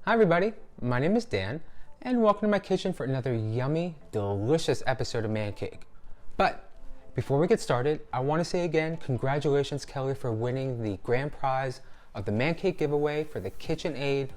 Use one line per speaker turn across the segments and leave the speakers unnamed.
Hi everybody, my name is Dan, and welcome to my kitchen for another yummy, delicious episode of Man Cake. But before we get started, I want to say again, congratulations Kelly for winning the grand prize of the Man Cake giveaway for the KitchenAid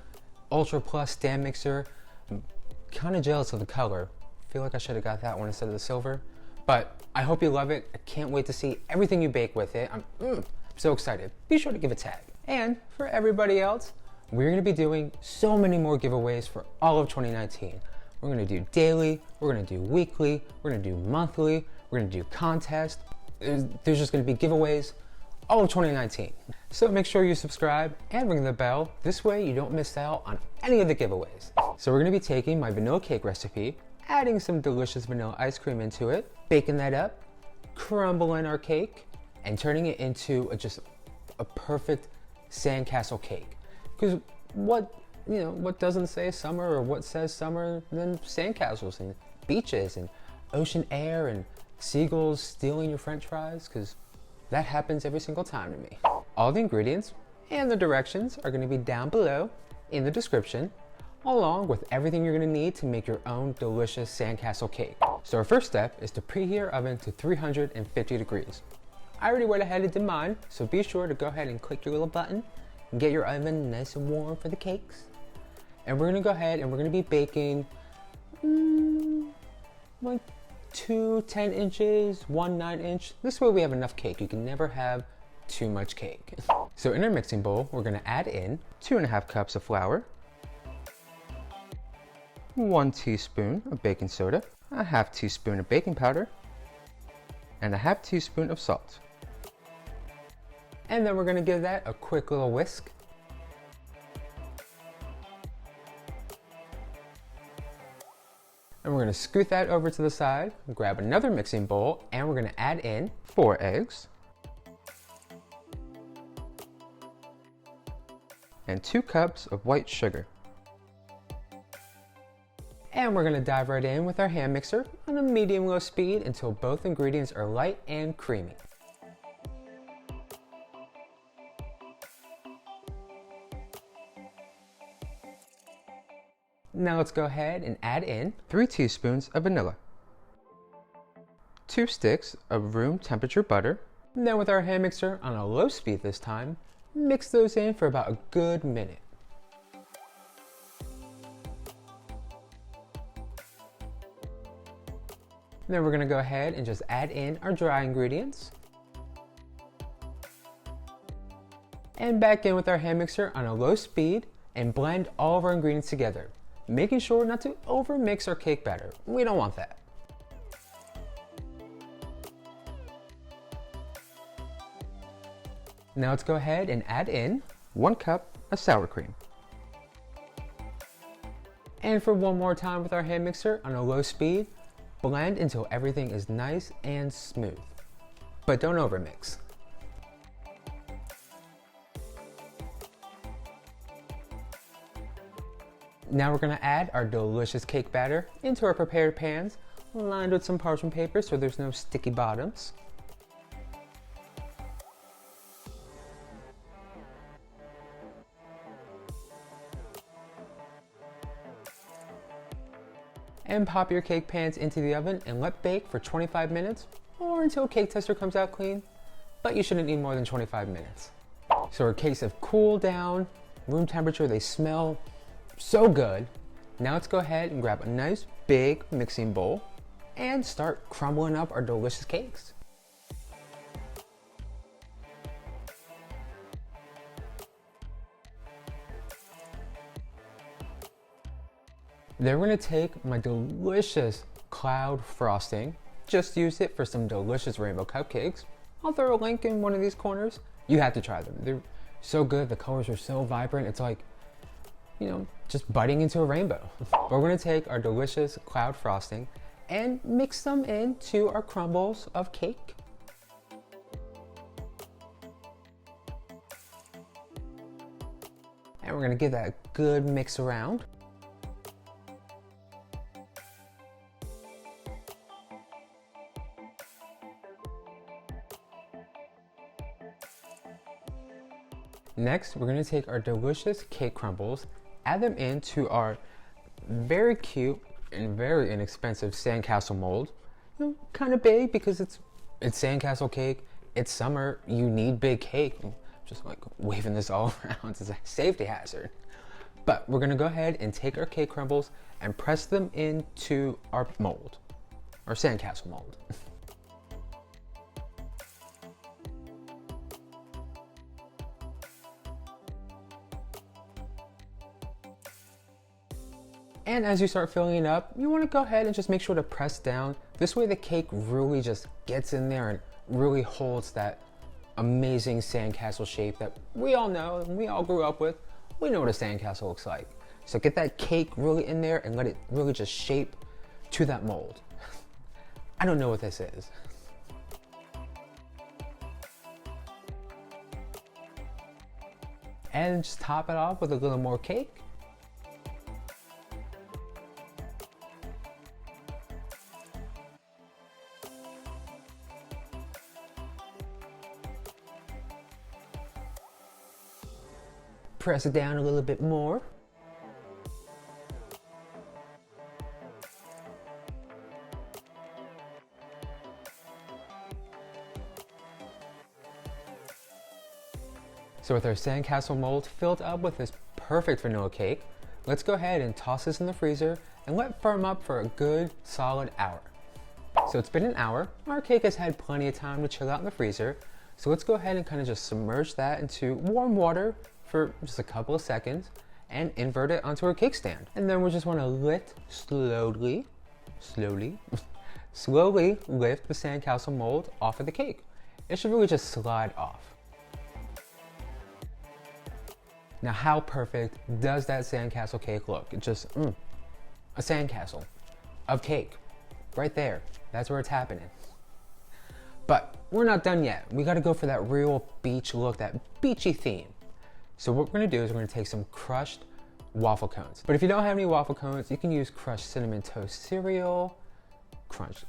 Ultra Plus stand mixer. I'm kind of jealous of the color. I feel like I should have got that one instead of the silver. But I hope you love it. I can't wait to see everything you bake with it. I'm so excited. Be sure to give a tag. And for everybody else, we're going to be doing so many more giveaways for all of 2019. We're going to do daily, we're going to do weekly, we're going to do monthly, we're going to do contests. There's just going to be giveaways all of 2019. So make sure you subscribe and ring the bell. This way you don't miss out on any of the giveaways. So we're going to be taking my vanilla cake recipe, adding some delicious vanilla ice cream into it, baking that up, crumbling our cake, and turning it into just a perfect sandcastle cake. Because what doesn't say summer, or what says summer than sandcastles and beaches and ocean air and seagulls stealing your french fries? Because that happens every single time to me. All the ingredients and the directions are going to be down below in the description, along with everything you're going to need to make your own delicious sandcastle cake. So our first step is to preheat your oven to 350 degrees. I already went ahead and did mine, so be sure to go ahead and click your little button and get your oven nice and warm for the cakes. And we're gonna go ahead and we're gonna be baking like 2 10 inches, 1 9-inch. This way we have enough cake. You can never have too much cake. So in our mixing bowl, we're gonna add in 2.5 cups of flour, 1 teaspoon of baking soda, a 1/2 teaspoon of baking powder, and a 1/2 teaspoon of salt. And then we're going to give that a quick little whisk. And we're going to scoot that over to the side, grab another mixing bowl, and we're going to add in 4 eggs and 2 cups of white sugar. And we're going to dive right in with our hand mixer on a medium-low speed until both ingredients are light and creamy. Now let's go ahead and add in 3 teaspoons of vanilla, 2 sticks of room temperature butter. And then with our hand mixer on a low speed this time, mix those in for about a good minute. Then we're going to go ahead and just add in our dry ingredients. And back in with our hand mixer on a low speed and blend all of our ingredients together, making sure not to over mix our cake batter. We don't want that. Now let's go ahead and add in 1 cup of sour cream. And for one more time with our hand mixer on a low speed, blend until everything is nice and smooth, but don't overmix. Now we're going to add our delicious cake batter into our prepared pans, lined with some parchment paper so there's no sticky bottoms. And pop your cake pans into the oven and let bake for 25 minutes or until cake tester comes out clean, but you shouldn't need more than 25 minutes. So our cakes have cooled down, room temperature, they smell so good. Now let's go ahead and grab a nice big mixing bowl and start crumbling up our delicious cakes. Then we're going to take my delicious cloud frosting, just use it for some delicious rainbow cupcakes. I'll throw a link in one of these corners. You have to try them. They're so good, the colors are so vibrant, it's like, just biting into a rainbow. But we're going to take our delicious cloud frosting and mix them into our crumbles of cake. And we're going to give that a good mix around. Next, we're going to take our delicious cake crumbles, add them into our very cute and very inexpensive sandcastle mold. You know, kind of big because it's sandcastle cake. It's summer. You need big cake. Just like waving this all around is a safety hazard. But we're gonna go ahead and take our cake crumbles and press them into our mold, our sandcastle mold. And as you start filling it up, you want to go ahead and just make sure to press down. This way the cake really just gets in there and really holds that amazing sandcastle shape that we all know and we all grew up with. We know what a sandcastle looks like. So get that cake really in there and let it really just shape to that mold. I don't know what this is. And just top it off with a little more cake. Press it down a little bit more. So with our sandcastle mold filled up with this perfect vanilla cake, let's go ahead and toss this in the freezer and let it firm up for a good solid hour. So it's been an hour. Our cake has had plenty of time to chill out in the freezer. So let's go ahead and kind of just submerge that into warm water for just a couple of seconds and invert it onto our cake stand. And then we just want to lift slowly lift the sandcastle mold off of the cake. It should really just slide off. Now how perfect does that sandcastle cake look? It just, a sandcastle of cake right there. That's where it's happening. But we're not done yet. We gotta go for that real beach look, that beachy theme. So what we're gonna do is we're gonna take some crushed waffle cones. But if you don't have any waffle cones, you can use crushed cinnamon toast cereal, crushed,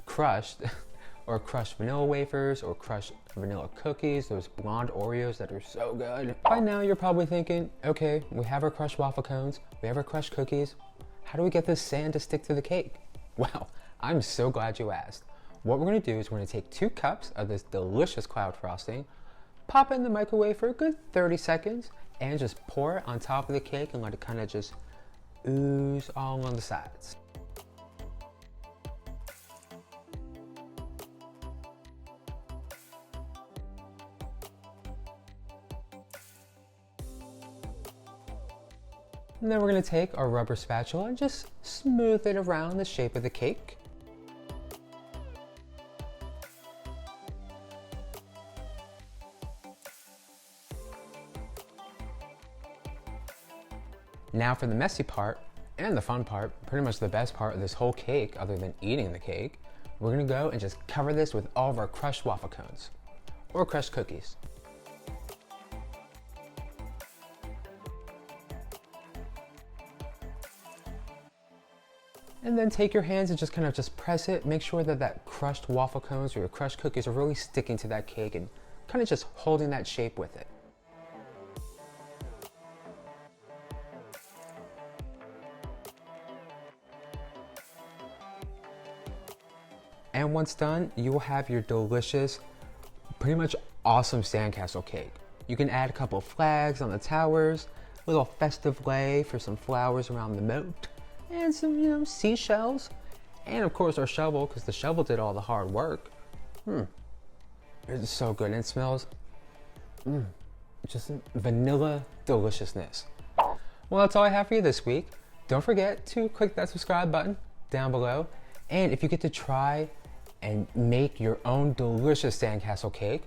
or crushed vanilla wafers, or crushed vanilla cookies, those blonde Oreos that are so good. By now you're probably thinking, okay, we have our crushed waffle cones, we have our crushed cookies. How do we get this sand to stick to the cake? Well, I'm so glad you asked. What we're gonna do is we're gonna take 2 cups of this delicious cloud frosting, pop it in the microwave for a good 30 seconds, and just pour it on top of the cake and let it kind of just ooze all along the sides. And then we're going to take our rubber spatula and just smooth it around the shape of the cake. Now for the messy part and the fun part, pretty much the best part of this whole cake other than eating the cake, we're gonna go and just cover this with all of our crushed waffle cones or crushed cookies. And then take your hands and just kind of just press it. Make sure that that crushed waffle cones or your crushed cookies are really sticking to that cake and kind of just holding that shape with it. And once done, you will have your delicious, pretty much awesome sandcastle cake. You can add a couple of flags on the towers, a little festive lei for some flowers around the moat, and some, seashells, and of course our shovel, because the shovel did all the hard work. It's so good, and it smells, just vanilla deliciousness. Well, that's all I have for you this week. Don't forget to click that subscribe button down below, and if you get to try and make your own delicious sandcastle cake,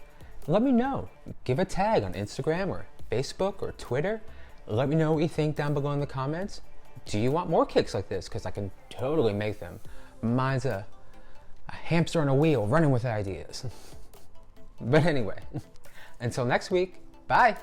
let me know. Give a tag on Instagram or Facebook or Twitter. Let me know what you think down below in the comments. Do you want more cakes like this? Because I can totally make them. Mine's a hamster on a wheel running with ideas. But anyway, until next week, bye.